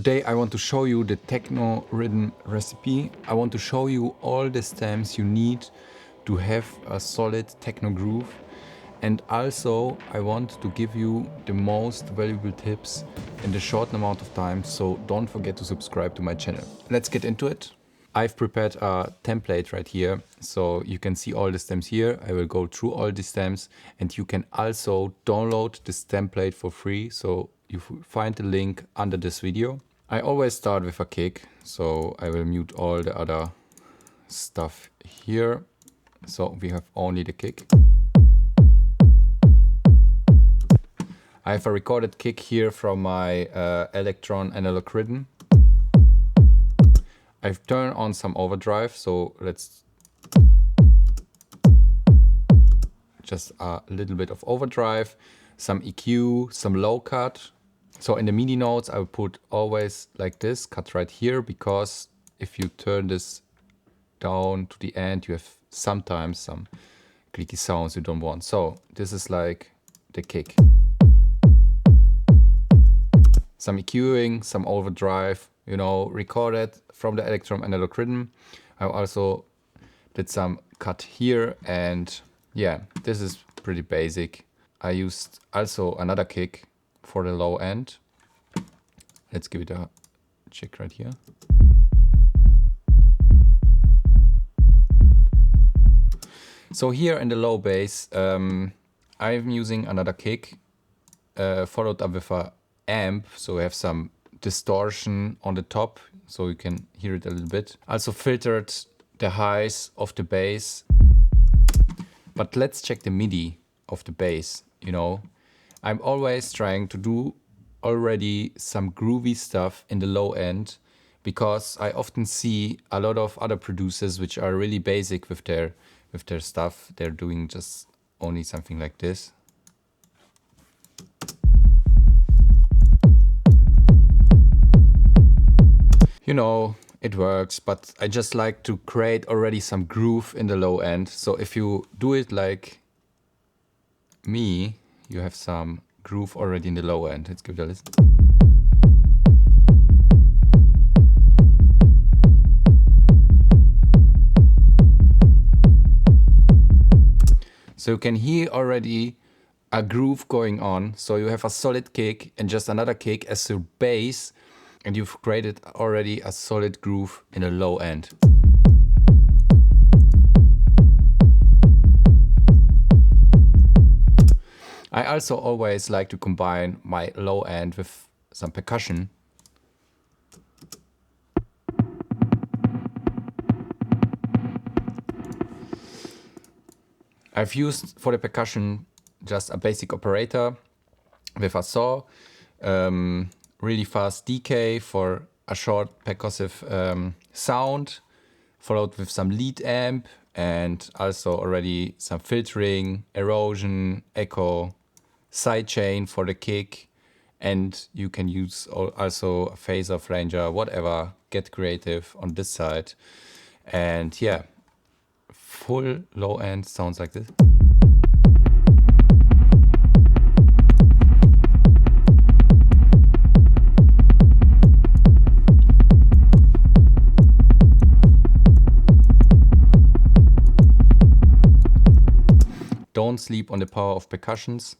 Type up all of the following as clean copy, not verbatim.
Today I want to show you the Techno Rytm recipe. I want to show you all the stems you need to have a solid techno groove. And also I want to give you the most valuable tips in the short amount of time, so don't forget to subscribe to my channel. Let's get into it. I've prepared a template right here, so you can see all the stems here. I will go through all the stems, and you can also download this template for free, so you find the link under this video. I always start with a kick, so I will mute all the other stuff here. So we have only the kick. I have a recorded kick here from my Elektron analog Rytm. I've turned on some overdrive, so let's just a little bit of overdrive, some EQ, some low cut. So in the MIDI notes I will put always like this, cut right here, because if you turn this down to the end, you have sometimes some clicky sounds you don't want. So this is like the kick. Some EQing, some overdrive, you know, recorded from the Elektron analog Rytm. I also did some cut here, and yeah, this is pretty basic. I used also another kick for the low end. Let's give it a check right here. So here in the low bass, I'm using another kick, followed up with a amp, so we have some distortion on the top, so you can hear it a little bit. Also filtered the highs of the bass. But let's check the MIDI of the bass, you know. I'm always trying to do already some groovy stuff in the low end, because I often see a lot of other producers which are really basic with their stuff. They're doing just only something like this. You know, it works, but I just like to create already some groove in the low end. So if you do it like me, you have some groove already in the low end. Let's give it a listen. So you can hear already a groove going on. So you have a solid kick and just another kick as your bass, and you've created already a solid groove in a low end. I also always like to combine my low end with some percussion. I've used for the percussion just a basic operator with a saw, really fast decay for a short percussive sound, followed with some lead amp, and also already some filtering, erosion, echo, sidechain for the kick, and you can use also a phaser, flanger, whatever, get creative on this side. And yeah, full low end sounds like this. Don't sleep on the power of percussions.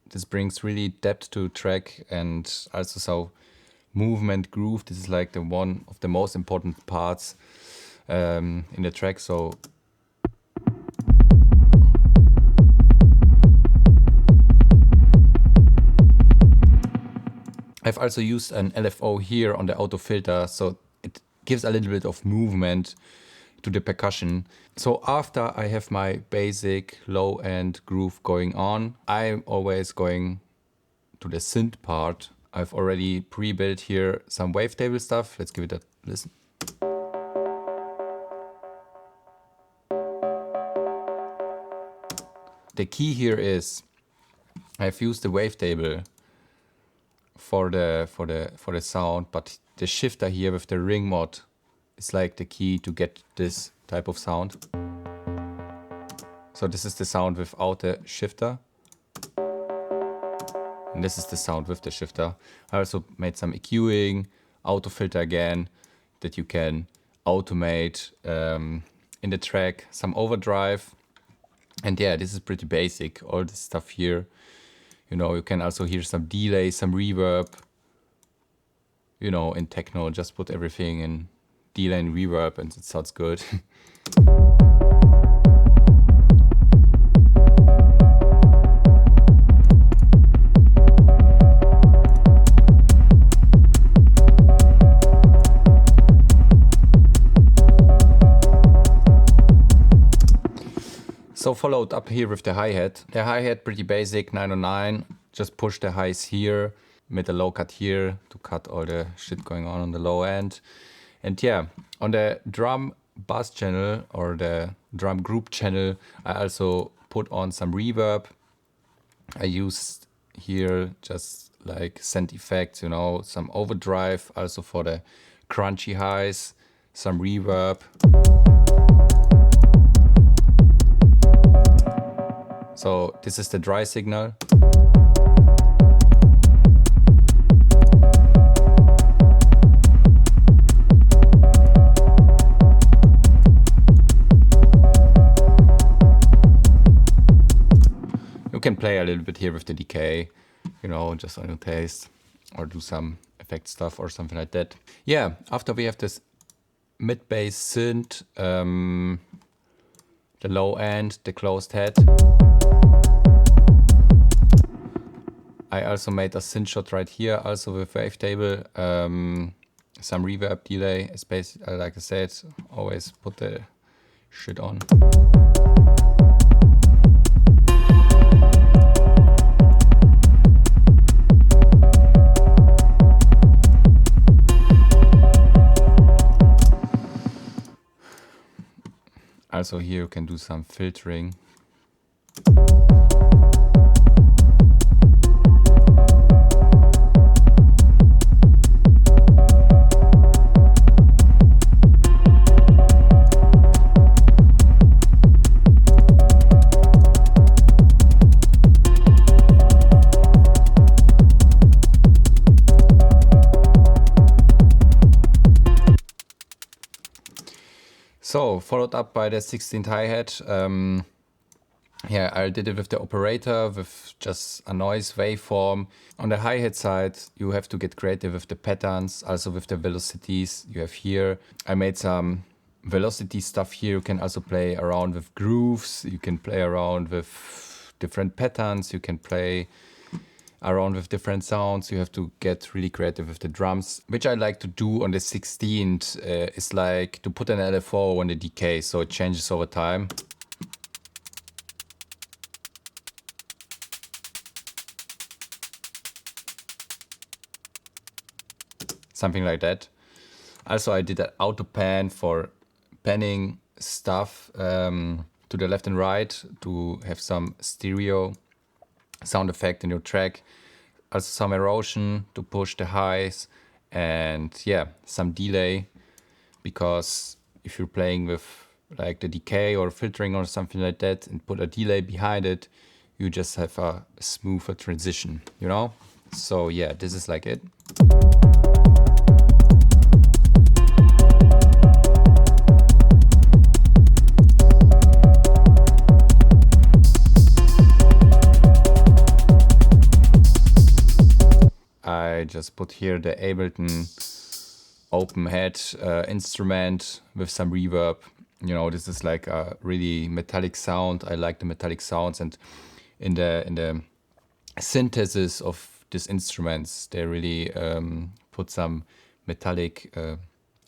This brings really depth to track, and also so movement, groove. This is like the one of the most important parts in the track. So I've also used an LFO here on the auto filter, so it gives a little bit of movement to the percussion. So after I have my basic low end groove going on, I'm always going to the synth part. I've already pre-built here some wavetable stuff. Let's give it a listen. The key here is I've used the wavetable for the sound, but the shifter here with the ring mod is like the key to get this type of sound. So this is the sound without the shifter. And this is the sound with the shifter. I also made some EQing, auto filter again that you can automate in the track, some overdrive. And yeah, this is pretty basic, all this stuff here. You know, you can also hear some delay, some reverb. You know, in techno, just put everything in delay and reverb and it sounds good. So followed up here with the hi-hat. The hi-hat pretty basic, 909. Just push the highs here, mid a low cut here to cut all the shit going on the low end. And yeah, on the drum bass channel or the drum group channel, I also put on some reverb. I used here just like synth effects, you know, some overdrive, also for the crunchy highs, some reverb. So this is the dry signal. You can play a little bit here with the decay, you know, just on your taste, or do some effect stuff or something like that. Yeah, after we have this mid bass synth, the low end, the closed head. I also made a synth shot right here, also with wavetable, some reverb delay. Space, like I said, always put the shit on. Also here you can do some filtering. So, followed up by the 16th hi-hat. Yeah, I did it with the operator, with just a noise waveform. On the hi-hat side, you have to get creative with the patterns, also with the velocities you have here. I made some velocity stuff here. You can also play around with grooves. You can play around with different patterns. You can play around with different sounds. You have to get really creative with the drums, which I like to do on the 16th. Is like to put an LFO on the decay, so it changes over time. Something like that. Also, I did an auto pan for panning stuff to the left and right to have some stereo sound effect in your track. Also some erosion to push the highs, and yeah, some delay, because if you're playing with like the decay or filtering or something like that and put a delay behind it, you just have a smoother transition, you know? So yeah, this is like it. I just put here the Ableton open head instrument with some reverb. You know, this is like a really metallic sound. I like the metallic sounds, and in the synthesis of these instruments, they really put some metallic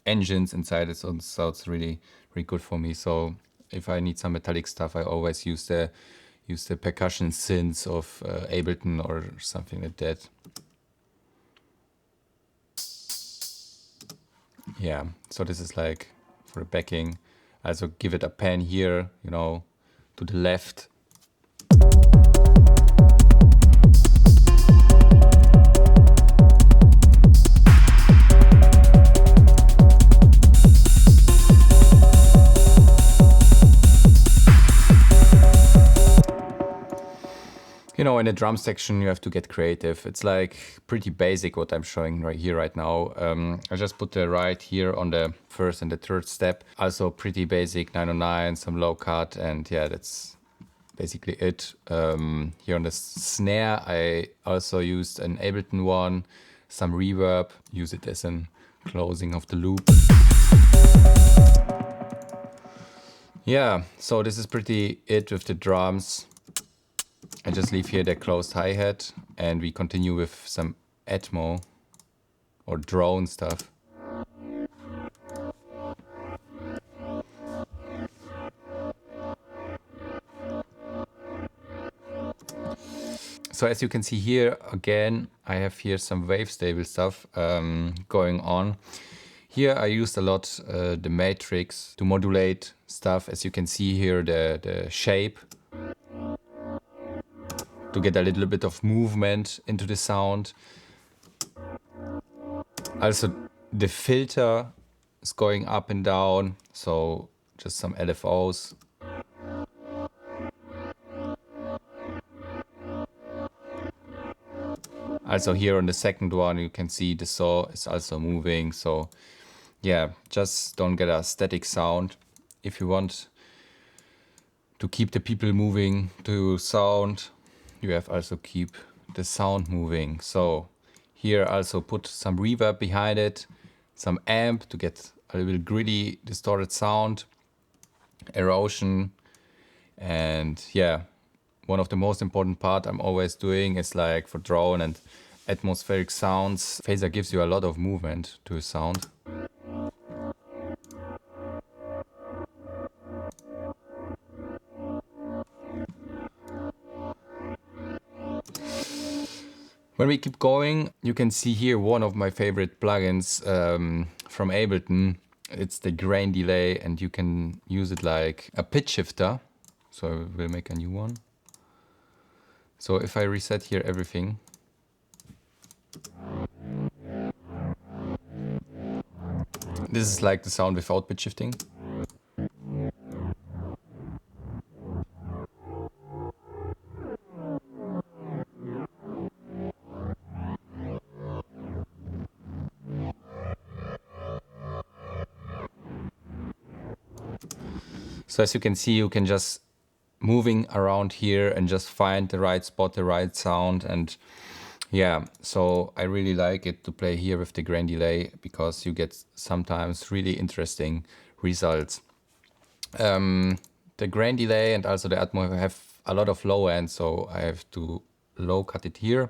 engines inside it, so it's really good for me. So if I need some metallic stuff, I always use the percussion synths of Ableton or something like that. Yeah, so this is like for the backing. I also give it a pan here, you know, to the left. You know, in the drum section, you have to get creative. It's like pretty basic what I'm showing right here, right now. I just put the right here on the first and the third step. Also pretty basic 909, some low cut, and yeah, that's basically it. Here on the snare, I also used an Ableton one, some reverb, use it as a closing of the loop. Yeah, so this is pretty it with the drums. I just leave here the closed hi-hat and we continue with some Atmo or drone stuff. So as you can see here, again, I have here some wave stable stuff going on. Here I used a lot the matrix to modulate stuff. As you can see here, the shape, to get a little bit of movement into the sound. Also the filter is going up and down, so just some LFOs. Also here on the second one you can see the saw is also moving, so yeah, just don't get a static sound. If you want to keep the people moving to sound, you have also keep the sound moving. So here also put some reverb behind it, some amp to get a little gritty, distorted sound, erosion, and yeah, one of the most important part I'm always doing is like for drone and atmospheric sounds, phaser gives you a lot of movement to a sound. When we keep going, you can see here one of my favorite plugins from Ableton. It's the grain delay, and you can use it like a pitch shifter. So we'll make a new one. So if I reset here everything, this is like the sound without pitch shifting. So as you can see, you can just moving around here and just find the right spot, the right sound. And yeah, so I really like it to play here with the grain delay because you get sometimes really interesting results. The grain delay and also the Atmo have a lot of low end, so I have to low cut it here.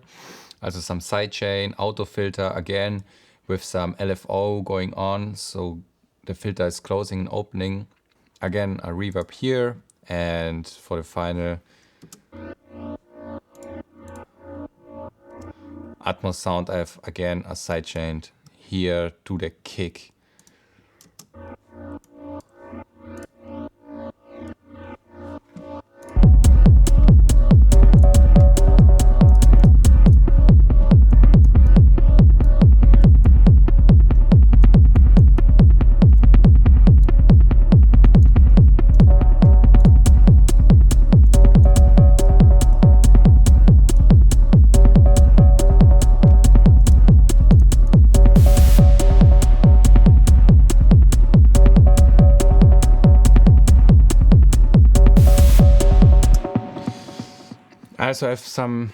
Also some sidechain, auto filter again with some LFO going on, so the filter is closing and opening. Again, a reverb here, and for the final Atmos sound, I have again a sidechain here to the kick. I also have some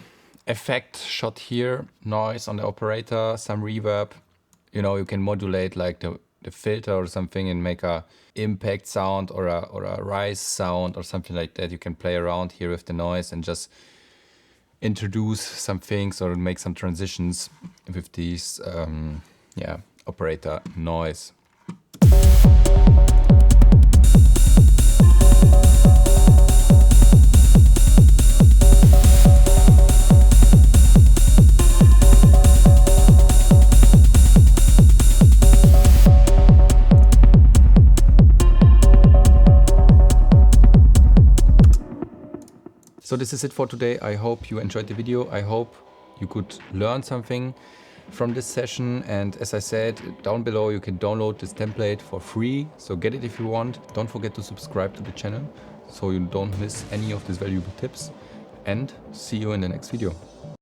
effect shot here, noise on the operator, some reverb. You know, you can modulate like the filter or something and make a impact sound or a rise sound or something like that. You can play around here with the noise and just introduce some things or make some transitions with these yeah, operator noise. So this is it for today. I hope you enjoyed the video. I hope you could learn something from this session. And as I said, down below you can download this template for free. So get it if you want. Don't forget to subscribe to the channel so you don't miss any of these valuable tips. and see you in the next video.